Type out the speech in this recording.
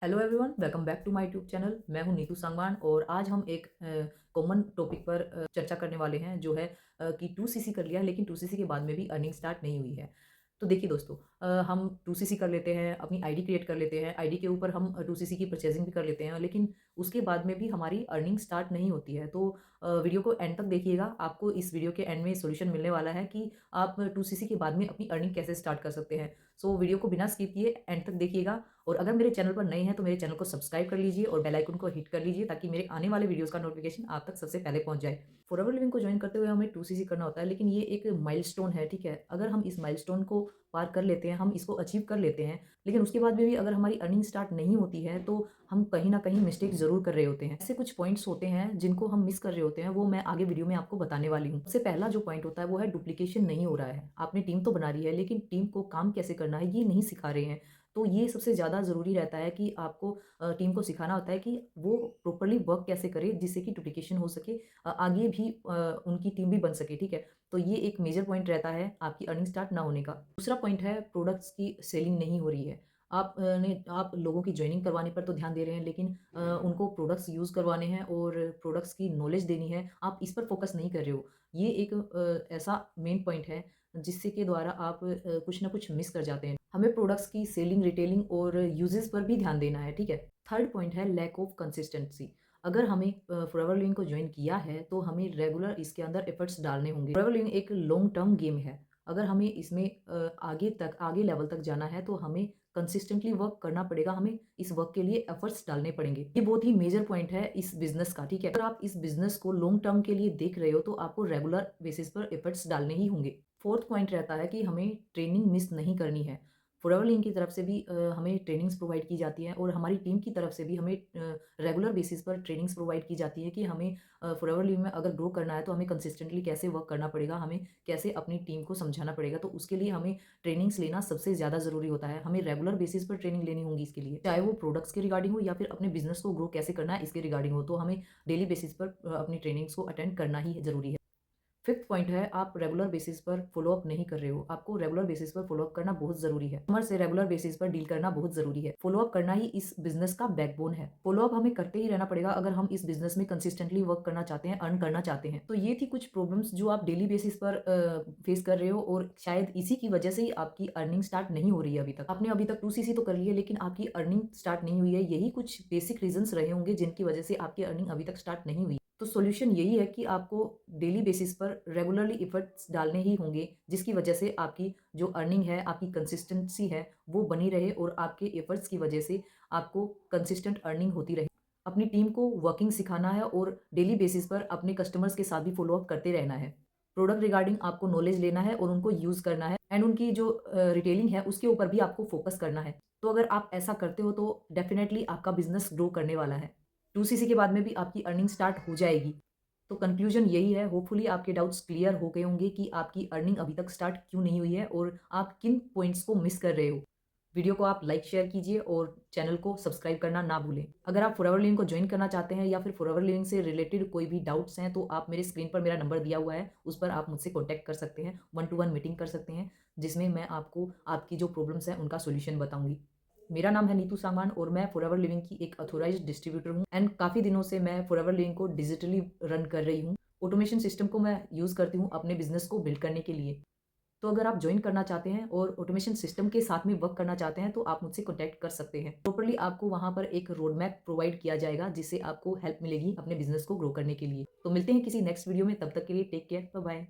Hello everyone, welcome back to my YouTube channel. मैं हूं नीतू सांगवान और आज हम एक कॉमन टॉपिक पर चर्चा करने वाले हैं जो है कि 2cc कर लिया है लेकिन 2cc के बाद में भी अर्निंग स्टार्ट नहीं हुई है। तो देखिए दोस्तों, हम 2cc कर लेते हैं, अपनी आईडी क्रिएट कर लेते हैं, आईडी के ऊपर हम 2cc की परचेजिंग भी कर लेते हैं, लेकिन उसके बाद में भी हमारी अर्निंग स्टार्ट नहीं होती है। तो वीडियो को एंड तक देखिएगा, आपको इस वीडियो के एंड में सोल्यूशन मिलने वाला है कि आप 2cc के बाद में अपनी अर्निंग कैसे स्टार्ट कर सकते हैं। सो वीडियो को बिना स्किप किए एंड तक देखिएगा और अगर मेरे चैनल पर नए हैं तो मेरे चैनल को सब्सक्राइब कर लीजिए और बेल आइकन को हिट कर लीजिए ताकि मेरे आने वाले वीडियोस का नोटिफिकेशन आप तक सबसे पहले पहुंच जाए। फॉरएवर लिविंग को ज्वाइन करते हुए हमें 2cc करना होता है, लेकिन ये एक माइलस्टोन है, ठीक है। अगर हम इस माइलस्टोन को पार कर लेते हैं, हम इसको अचीव कर लेते हैं, लेकिन उसके बाद में भी अगर हमारी अर्निंग स्टार्ट नहीं होती है तो हम कहीं ना कहीं मिस्टेक जरूर कर रहे होते हैं। ऐसे कुछ पॉइंट्स होते हैं जिनको हम मिस कर रहे होते हैं, वो मैं आगे वीडियो में आपको बताने वाली हूँ। सबसे पहला जो पॉइंट होता है वो है डुप्लीकेशन नहीं हो रहा है। आपने टीम तो बना रही है लेकिन टीम को काम कैसे करना है ये नहीं सिखा रहे हैं। तो ये सबसे ज़्यादा ज़रूरी रहता है कि आपको टीम को सिखाना होता है कि वो प्रॉपर्ली वर्क कैसे करे जिससे कि डुप्लीकेशन हो सके, आगे भी उनकी टीम भी बन सके, ठीक है। तो ये एक मेजर पॉइंट रहता है आपकी अर्निंग स्टार्ट ना होने का। दूसरा पॉइंट है प्रोडक्ट्स की सेलिंग नहीं हो रही है। आप लोगों की जॉइनिंग करवाने पर तो ध्यान दे रहे हैं, लेकिन उनको प्रोडक्ट्स यूज़ करवाने हैं और प्रोडक्ट्स की नॉलेज देनी है, आप इस पर फोकस नहीं कर रहे हो। ये एक ऐसा मेन पॉइंट है जिससे के द्वारा आप कुछ ना कुछ मिस कर जाते हैं। हमें प्रोडक्ट्स की सेलिंग, रिटेलिंग और यूजेस पर भी ध्यान देना है, ठीक है। थर्ड पॉइंट है लैक ऑफ कंसिस्टेंसी। अगर हमें फॉरएवर लिविंग को ज्वाइन किया है तो हमें रेगुलर इसके अंदर एफर्ट्स डालने होंगे। फॉरएवर लिविंग एक लॉन्ग टर्म गेम है। अगर हमें इसमें आगे लेवल तक जाना है तो हमें कंसिस्टेंटली वर्क करना पड़ेगा, हमें इस वर्क के लिए एफर्ट्स डालने पड़ेंगे। ये बहुत ही मेजर पॉइंट है इस बिजनेस का, ठीक है। अगर आप इस बिजनेस को लॉन्ग टर्म के लिए देख रहे हो तो आपको रेगुलर बेसिस पर एफर्ट्स डालने ही होंगे। फोर्थ पॉइंट रहता है कि हमें ट्रेनिंग मिस नहीं करनी है। फॉरएवर लिविंग की तरफ से भी हमें ट्रेनिंग्स प्रोवाइड की जाती हैं और हमारी टीम की तरफ से भी हमें रेगुलर बेसिस पर ट्रेनिंग्स प्रोवाइड की जाती है कि हमें फॉरएवर लिविंग में अगर ग्रो करना है तो हमें कंसिस्टेंटली कैसे वर्क करना पड़ेगा, हमें कैसे अपनी टीम को समझाना पड़ेगा। तो उसके लिए हमें ट्रेनिंग्स लेना सबसे ज़्यादा ज़रूरी होता है। हमें रेगुलर बेसिस पर ट्रेनिंग लेनी होगी इसके लिए, चाहे वो प्रोडक्ट्स के रिगार्डिंग हो या फिर अपने बिजनेस को ग्रो कैसे करना है इसके रिगार्डिंग हो। तो हमें डेली बेसिस पर अपनी ट्रेनिंग्स को अटेंड करना ही ज़रूरी है। फिफ्थ पॉइंट है आप रेगुलर बेसिस पर फॉलो अप नहीं कर रहे हो। आपको रेगुलर बेसिस पर फॉलो अप करना बहुत जरूरी है। कस्टमर से रेगुलर बेसिस पर डील करना बहुत जरूरी है। फॉलो अप करना ही इस बिजनेस का बैकबोन है। फॉलो अप हमें करते ही रहना पड़ेगा अगर हम इस बिजनेस में कंसिस्टेंटली वर्क करना चाहते हैं, अर्न करना चाहते हैं। तो ये थी कुछ प्रॉब्लम्स जो आप डेली बेसिस पर फेस कर रहे हो और शायद इसी की वजह से ही आपकी अर्निंग स्टार्ट नहीं हो रही है अभी तक। आपने अभी तक 2cc तो कर ली है लेकिन आपकी अर्निंग स्टार्ट नहीं हुई है। यही कुछ बेसिक रीजंस रहे होंगे जिनकी वजह से आपकी अर्निंग अभी तक स्टार्ट नहीं हुई। तो सॉल्यूशन यही है कि आपको डेली बेसिस पर रेगुलरली एफर्ट्स डालने ही होंगे जिसकी वजह से आपकी जो अर्निंग है, आपकी कंसिस्टेंसी है वो बनी रहे और आपके एफर्ट्स की वजह से आपको कंसिस्टेंट अर्निंग होती रहे। अपनी टीम को वर्किंग सिखाना है और डेली बेसिस पर अपने कस्टमर्स के साथ भी फॉलो अप करते रहना है। प्रोडक्ट रिगार्डिंग आपको नॉलेज लेना है और उनको यूज़ करना है एंड उनकी जो रिटेलिंग है उसके ऊपर भी आपको फोकस करना है। तो अगर आप ऐसा करते हो तो डेफिनेटली आपका बिजनेस ग्रो करने वाला है। 2cc के बाद में भी आपकी अर्निंग स्टार्ट हो जाएगी। तो कंक्लूजन यही है, होपफुली आपके डाउट्स क्लियर हो गए होंगे कि आपकी अर्निंग अभी तक स्टार्ट क्यों नहीं हुई है और आप किन पॉइंट्स को मिस कर रहे हो। वीडियो को आप लाइक शेयर कीजिए और चैनल को सब्सक्राइब करना ना भूलें। अगर आप फॉरएवर लिविंग को ज्वाइन करना चाहते हैं या फिर फॉरएवर लिविंग से रिलेटेड कोई भी डाउट्स हैं तो आप मेरे स्क्रीन पर मेरा नंबर दिया हुआ है, उस पर आप मुझसे कॉन्टैक्ट कर सकते हैं, 1-to-1 मीटिंग कर सकते हैं जिसमें मैं आपको आपकी जो प्रॉब्लम्स हैं उनका सॉल्यूशन बताऊंगी। मेरा नाम है नीतू सामान और मैं फॉरएवर लिविंग की एक ऑथोराइज्ड डिस्ट्रीब्यूटर हूँ एंड काफ़ी दिनों से मैं फॉरएवर लिविंग को डिजिटली रन कर रही हूँ। ऑटोमेशन सिस्टम को मैं यूज़ करती हूँ अपने बिजनेस को बिल्ड करने के लिए। तो अगर आप ज्वाइन करना चाहते हैं और ऑटोमेशन सिस्टम के साथ में वर्क करना चाहते हैं तो आप मुझसे कॉन्टैक्ट कर सकते हैं। प्रॉपर्ली आपको वहां पर एक रोड मैप प्रोवाइड किया जाएगा जिससे आपको हेल्प मिलेगी अपने बिजनेस को ग्रो करने के लिए। तो मिलते हैं किसी नेक्स्ट वीडियो में, तब तक के लिए टेक केयर, बाय बाय।